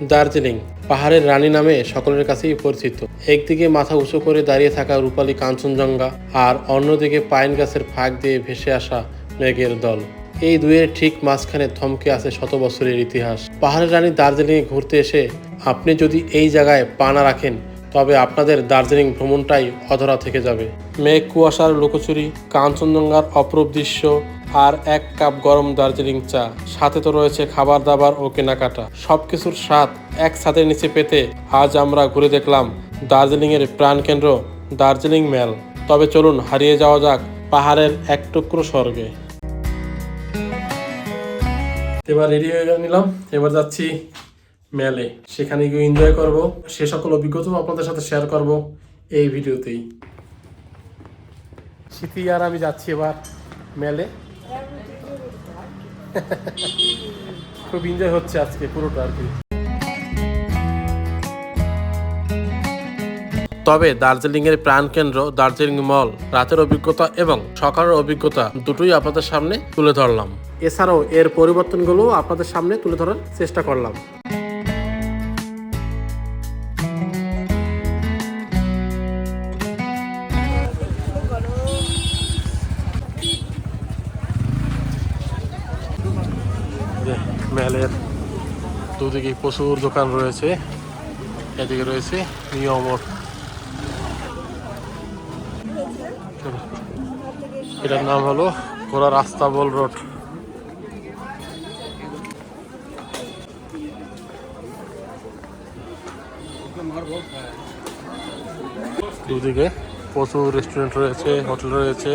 দার্জিলিং পাহাড়ের রানী নামে সকলের কাছেই পরিচিত। একদিকে মাথা উঁচু করে দাঁড়িয়ে থাকা রূপালী কাঞ্চনজঙ্ঘা, আর অন্যদিকে পাইন গাছের ফাঁক দিয়ে ভেসে আসা মেঘের দল। এই দুয়ের ঠিক মাঝখানে থমকে আছে শত বছরের ইতিহাস। পাহাড়ের রানী দার্জিলিংয়ে ঘুরতে এসে আপনি যদি এই জায়গায় পা না রাখেন, তবে আপনাদের দার্জিলিং ভ্রমণটাই অধরা থেকে যাবে। মেঘ কুয়াশার লুকোচুরি, কাঞ্চনজঙ্ঘার অপরূপ দৃশ্য, আর এক কাপ গরম দার্জিলিং চা, সাথে তো রয়েছে খাবার দাবার ও কেনাকাটা। সবকিছুর স্বাদ এক ছাদের নিচে পেতে আজ আমরা ঘুরে দেখলাম দার্জিলিংয়ের প্রাণকেন্দ্র দার্জিলিং মেল। তবে চলুন হারিয়ে যাওয়া যাক পাহাড়ের এক টুকরো স্বর্গে। এবার রেডি হয়ে নিলাম, এবার যাচ্ছি মেলে। সেখানে গিয়ে এনজয় করব, সে সকল অভিজ্ঞতাও আপনাদের সাথে শেয়ার করব এই ভিডিওতেই। স্মৃতি আর আমি যাচ্ছি এবার মেলে। খুব এনজয় হচ্ছে আজকে পুরোটা আর কি। তবে দার্জিলিংয়ের প্রাণকেন্দ্র দার্জিলিং মল রাতের অভিজ্ঞতা এবং সকালের অভিজ্ঞতা দুটোই আপনাদের সামনে তুলে ধরলাম। এছাড়াও এর পরিবর্তনগুলো আপনাদের সামনে তুলে ধরার চেষ্টা করলাম। মেলের দুদিকে প্রচুর দোকান রয়েছে, এদিকে রয়েছে নিয়মর। এটার নাম হলো ঘোড়ার আস্তাবল রোড। দুদিকে প্রচুর রেস্টুরেন্ট রয়েছে, হোটেল রয়েছে।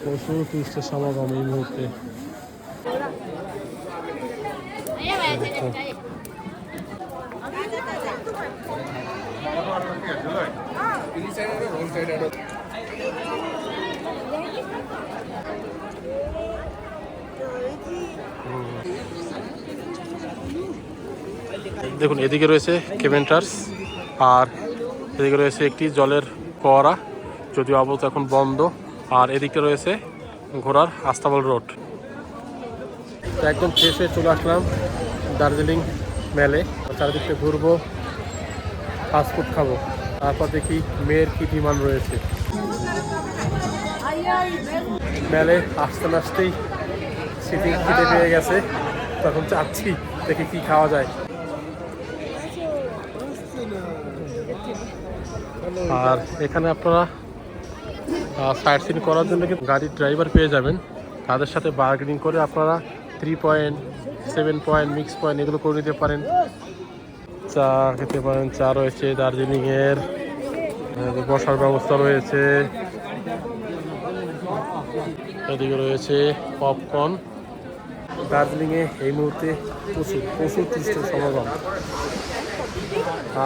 প্রচুর টুরিস্টের সমাগম এই মুহূর্তে। দেখুন এদিকে রয়েছে কেভেন্টার্স, আর এদিকে রয়েছে একটি জলের ফোয়ারা, যদিও আপাতত এখন বন্ধ। আর এদিকে রয়েছে ঘোড়ার আস্তাবল রোড। একদম ফ্রেশ হয়ে চলে আসলাম দার্জিলিং মেলে। চারিদিকটা ঘুরবো, ফাস্টফুড খাবো, তারপর দেখি মেয়ের কি ডিমান্ড রয়েছে। মেলে আসতে না আসতেই সিটিং খেতে পেয়ে গেছে, তখন চাচ্ছি দেখি কি খাওয়া যায়। আর এখানে আপনারা সাইট সিন করার জন্য কিন্তু গাড়ির ড্রাইভার পেয়ে যাবেন। তাদের সাথে বার্গেনিং করে আপনারা 3 পয়েন্ট, 7 পয়েন্ট, মিক্স পয়েন্ট এগুলো করে নিতে পারেন। চা খেতে পারেন, চা রয়েছে দার্জিলিংয়ের, বসার ব্যবস্থা রয়েছে। এদিকে রয়েছে পপকর্ন। দার্জিলিংয়ে এই মুহূর্তে প্রচুর টুরিস্টের সমাগম।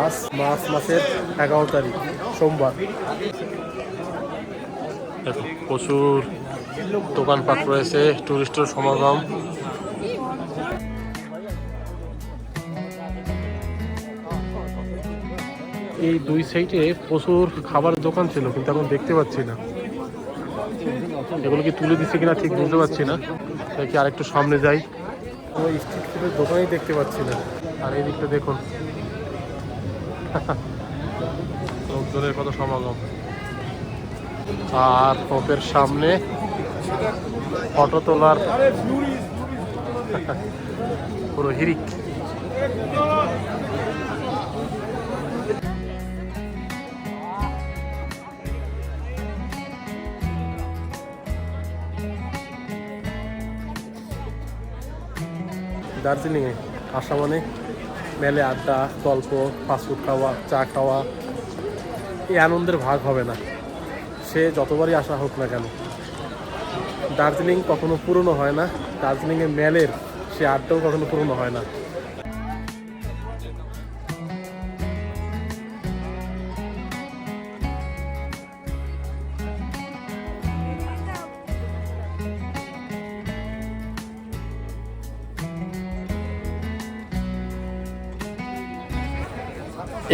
আজ মাসের 11 তারিখ সোমবার। প্রচুর দোকানপাট রয়েছে, টুরিস্টের সমাগম। এই দুই সাইডে প্রচুর খাবারের দোকান ছিল, কিন্তু এখন দেখতে পাচ্ছি না। এগুলো কি তুলে দিচ্ছে কিনা ঠিক বুঝতে পারছি না। দেখি আরেকটু সামনে যাই, ওই স্ট্রিট ফুডের দোকানই দেখতে পাচ্ছি না। আর এই দিকটা দেখুন লোকজনের কত সমাগম। আর পপের সামনে ফটো তোলার পুরো হিরিক। দার্জিলিংয়ে আসা মানে মেলে আড্ডা, গল্প, ফাস্টফুড খাওয়া, চা খাওয়া, এই আনন্দের ভাগ হবে না, সে যতবারই আসা হোক না কেন। দার্জিলিং কখনো পুরনো হয় না, দার্জিলিংয়ের মেলের সে আড্ডাও কখনো পুরনো হয় না।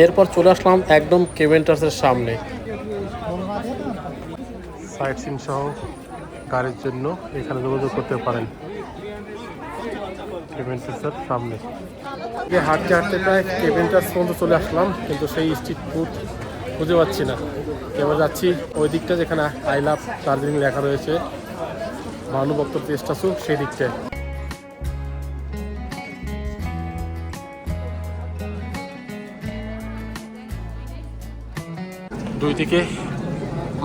এরপর চলে আসলাম একদম কেভেন্টার্সের সামনে। সাইট সিন সহ গাড়ির জন্য এখানে যোগাযোগ করতে পারেন কেভেন্টার্সের সামনে। হাঁটতে হাঁটতে প্রায় কেভেন্টার্স পর্যন্ত চলে আসলাম, কিন্তু সেই স্ট্রিট ফুড খুঁজে পাচ্ছি না। এবার যাচ্ছি ওই দিকটা যেখানে আই লাভ দার্জিলিং লেখা রয়েছে, ভানুভক্ত স্ট্যাচু, সেই দিকটায়। দুই দিকে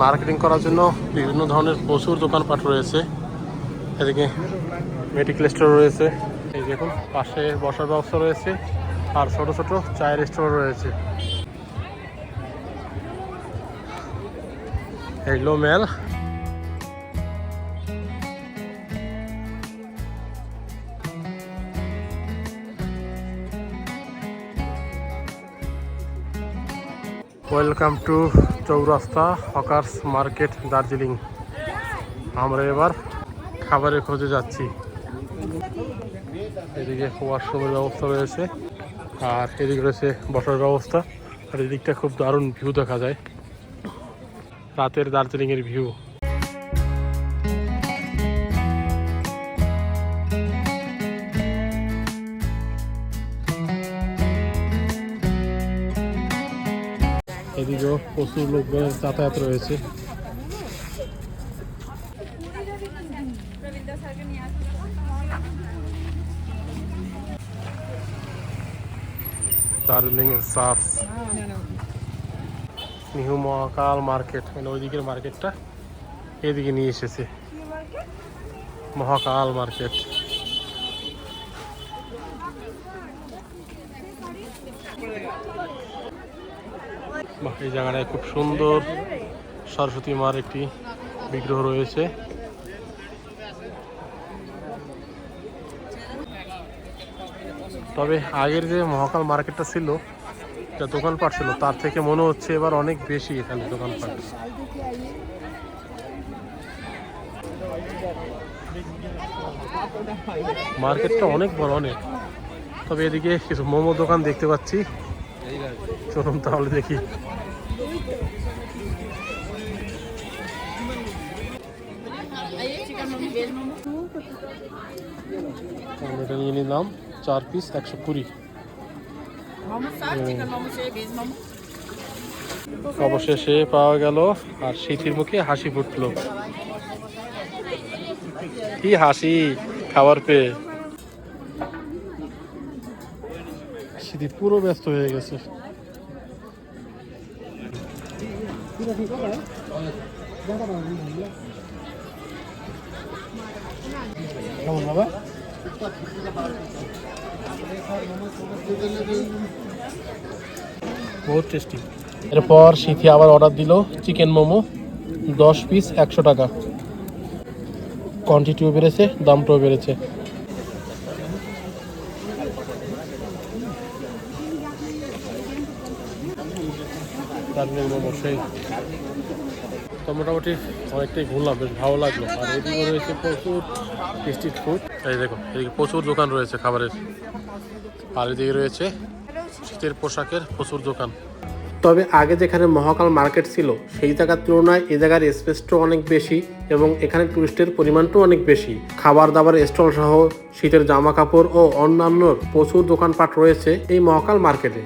মার্কেটিং করার জন্য বিভিন্ন ধরনের প্রচুর দোকানপাট রয়েছে। এদিকে মেডিকেল স্টোর রয়েছে, এই দেখুন পাশে বসার ব্যবস্থা রয়েছে, আর ছোট ছোট চায়ের স্টোর রয়েছে। হ্যালো মেল। Welcome to Chowrasta hawkers market Darjeeling. আমরা এবার খাবারের খোঁজে যাচ্ছি। এদিকে ওয়াশরুমের ব্যবস্থা রয়েছে, আর এদিকে রয়েছে বসার ব্যবস্থা, আর এদিকটা খুব দারুণ ভিউ দেখা যায়, রাতের দার্জিলিংয়ের ভিউ। এদিকেও প্রচুর লোকজনের যাতায়াত রয়েছে। দার্জিলিং এর চার্চ, নিউ মহাকাল মার্কেট, মানে ওই দিকের মার্কেটটা এদিকে নিয়ে এসেছে, মহাকাল মার্কেট। এই জায়গাটায় খুব সুন্দর সরস্বতী মার একটি বিগ্রহ রয়েছে। তবে আগের যে মহাকাল মার্কেটটা ছিল, যা দোকানপাট ছিল, তার থেকে মনে হচ্ছে এবার অনেক বেশি এখানে দোকানপাট। মার্কেটটা অনেক বড়, অনেক। তবে এদিকে কিছু মোমো দোকান দেখতে পাচ্ছি, চলুন তাহলে দেখি। এটা নিয়ে নিলাম 4 পিস 120। অবশেষে পাওয়া গেল, আর শীতের মুখে হাসি ফুটলো। কি হাসি খাবার পেয়ে, শীত পুরো ব্যস্ত হয়ে গেছে। কেমন বাবা? বহুত টেস্টি। এরপর শীতে আবার অর্ডার দিল চিকেন মোমো, 10 পিস 100 টাকা। কোয়ান্টিটিও বেড়েছে, দামটাও বেড়েছে। অবশ্যই তো মোটামুটি অনেকটাই ঘুরলাম, বেশ ভালো লাগলো। আর এদিকে রয়েছে প্রচুর স্ট্রিট ফুড, এই দেখো এদিকে প্রচুর দোকান রয়েছে খাবারের, আর এদিকে রয়েছে শীতের পোশাকের প্রচুর দোকান। তবে আগে যেখানে মহাকাল মার্কেট ছিল, সেই জায়গার তুলনায় এই জায়গার স্পেসটাও অনেক বেশি, এবং এখানে টুরিস্টের পরিমাণটাও অনেক বেশি। খাবার দাবার স্টল সহ শীতের জামা কাপড় ও অন্যান্য প্রচুর দোকানপাট রয়েছে এই মহাকাল মার্কেটে।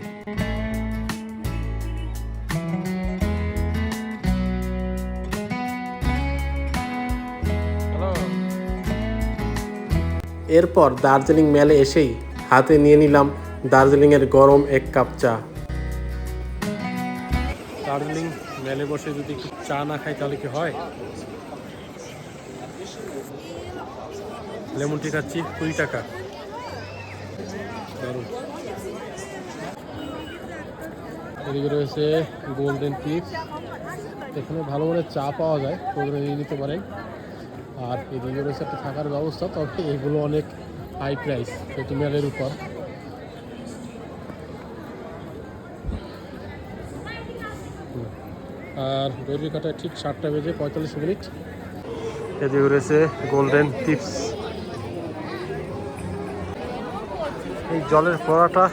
এরপর দার্জিলিং মেলে এসেই হাতে নিয়ে নিলাম দার্জিলিংয়ের গরম 1 কাপ চা। দার্জিলিং মেলে বসে যদি একটু চা না খাই তাহলে কি হয়? লেমন টি খাচ্ছি 20 টাকা। দারুণ। এদিকে রয়েছে গোল্ডেন টিপস, এখানে ভালো করে চা পাওয়া যায়, ওগুলো নিয়ে নিতে পারেন। আর এদিকে রয়েছে একটা থাকার ব্যবস্থা, তবে এগুলো অনেক হাই প্রাইস, প্রতি মেলের উপর। আর দৈর্ঘ্য কাটায় ঠিক 7টা বেজে 45 মিনিট। এদিকে রয়েছে গোল্ডেন টিপস। এই জলের ফোয়ারাটা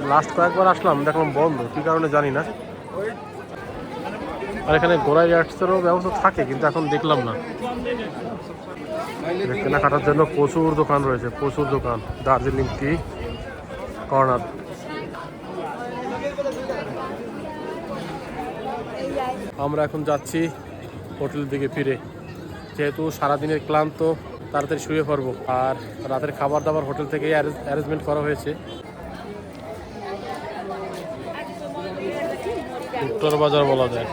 লাস্ট কয়েকবার আসলাম, দেখলাম বন্ধ, কী কারণে জানি না। আর এখানে গোড়ায় রাইডসেরও ব্যবস্থা থাকে, কিন্তু এখন দেখলাম না। কেনাকাটার জন্য প্রচুর দোকান রয়েছে, প্রচুর দোকান। দার্জিলিং টি কর্নার। আমরা এখন যাচ্ছি হোটেলের দিকে ফিরে, যেহেতু সারাদিনের ক্লান্ত, তাড়াতাড়ি শুয়ে পড়বো। আর রাতের খাবার দাবার হোটেল থেকে অ্যারেঞ্জমেন্ট করা হয়েছে। উত্তর বাজার বলা যায়।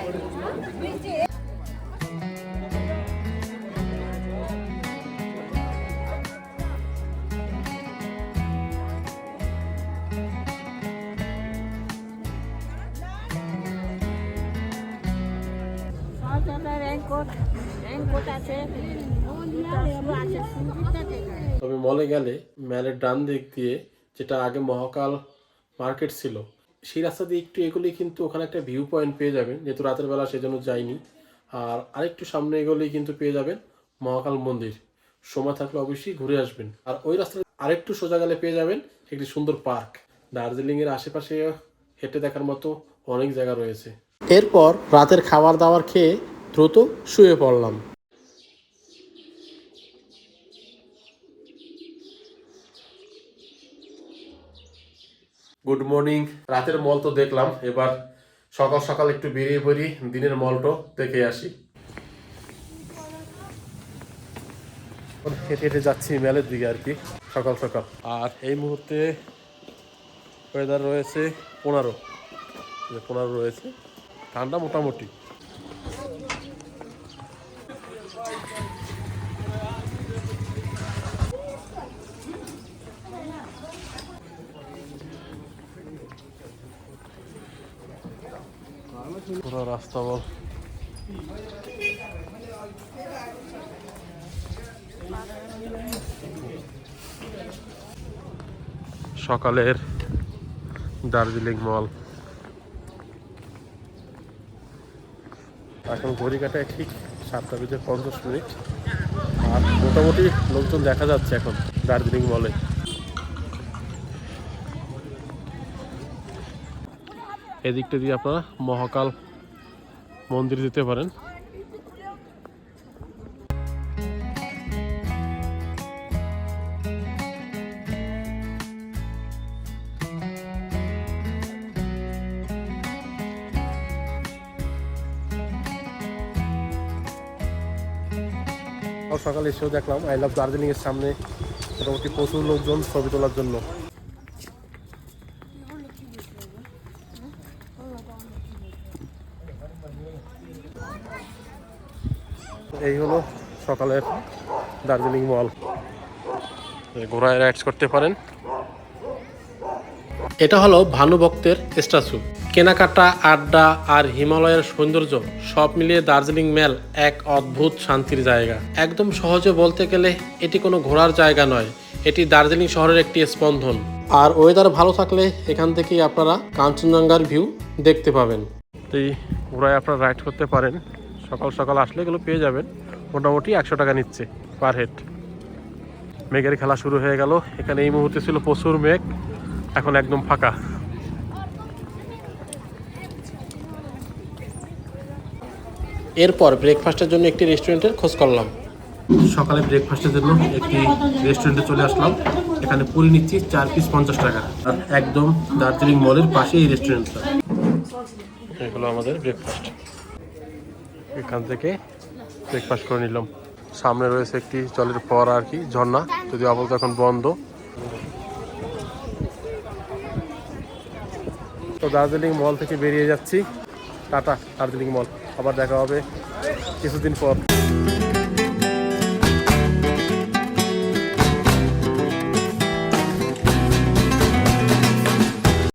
তবে মলে গেলে ম্যালের ডান দিক দিয়ে, যেটা আগে মহাকাল মার্কেট ছিল, সেই রাস্তা দিয়ে একটু এগোলেই কিন্তু ওখানে একটা ভিউ পয়েন্ট পেয়ে যাবেন, যেহেতু রাতের বেলা সেজন্য যাইনি। আর আরেকটু সামনে এগোলেই কিন্তু পেয়ে যাবেন মহাকাল মন্দির। সময় থাকলে অবশ্যই ঘুরে আসবেন। আর ওই রাস্তায় আরেকটু সোজা গেলে পেয়ে যাবেন একটি সুন্দর পার্ক। দার্জিলিংয়ের আশেপাশে হেঁটে দেখার মতো অনেক জায়গা রয়েছে। এরপর রাতের খাবার দাবার খেয়ে দ্রুত শুয়ে পড়লাম। Good morning. রাতের মল তো দেখলাম, এবার সকাল সকাল একটু বেরিয়ে পড়ি, দিনের মলটো দেখে আসি। হেঁটে হেঁটে যাচ্ছি মেলের দিকে আর কি, সকাল সকাল। আর এই মুহূর্তে ওয়েদার রয়েছে 15 রয়েছে, ঠান্ডা মোটামুটি। পুরো রাস্তা বল। সকালের দার্জিলিং মল। এখন ঘড়ি কাটায় ঠিক 7:50। আর মোটামুটি লোকজন দেখা যাচ্ছে এখন দার্জিলিং মলে। এদিকটা দিয়ে আপনারা মহাকাল মন্দির যেতে পারেন। সকালে এসেও দেখলাম আই লাভ দার্জিলিং এর সামনে মোটামুটি প্রচুর লোকজন ছবি তোলার জন্য। এই হলো সকালের দার্জিলিং মল। ঘোড়ায় রাইডস করতে পারেন। এটা হলো ভানুভক্তের স্ট্যাচু। কেনাকাটা, আড্ডা আর হিমালয়ের সৌন্দর্য সব মিলিয়ে দার্জিলিং মেল এক অদ্ভুত শান্তির জায়গা। একদম সহজে বলতে গেলে এটি কোনো ঘোরার জায়গা নয়, এটি দার্জিলিং শহরের একটি স্পন্দন। আর ওয়েদার ভালো থাকলে এখান থেকেই আপনারা কাঞ্চনজঙ্ঘার ভিউ দেখতে পাবেন। এই ঘোড়ায় আপনারা রাইড করতে পারেন। সকাল সকাল আসলে এগুলো পেয়ে যাবেন। মোটামুটি 100 টাকা নিচ্ছে পার হেড। মেঘের খেলা শুরু হয়ে গেল। এখানে এই মুহূর্তে ছিল প্রচুর মেঘ, এখন একদম ফাঁকা। এরপর ব্রেকফাস্টের জন্য একটি রেস্টুরেন্টের খোঁজ করলাম। সকালে ব্রেকফাস্টের জন্য একটি রেস্টুরেন্টে চলে আসলাম। এখানে পুরি নিচ্ছি 4 পিস 50 টাকা। আর একদম দার্জিলিং মলের পাশে এই রেস্টুরেন্টটা। এগুলো আমাদের ব্রেকফাস্ট। এখান থেকে ব্রেকফাস্ট করে নিলাম। সামনে রয়েছে একটি জলের ফোয়ারা আর কি, ঝর্ণা, যদি আপাতত এখন বন্ধ। তো দার্জিলিং মল থেকে বেরিয়ে যাচ্ছি। টাটা দার্জিলিং মল, আবার দেখা হবে কিছুদিন পর।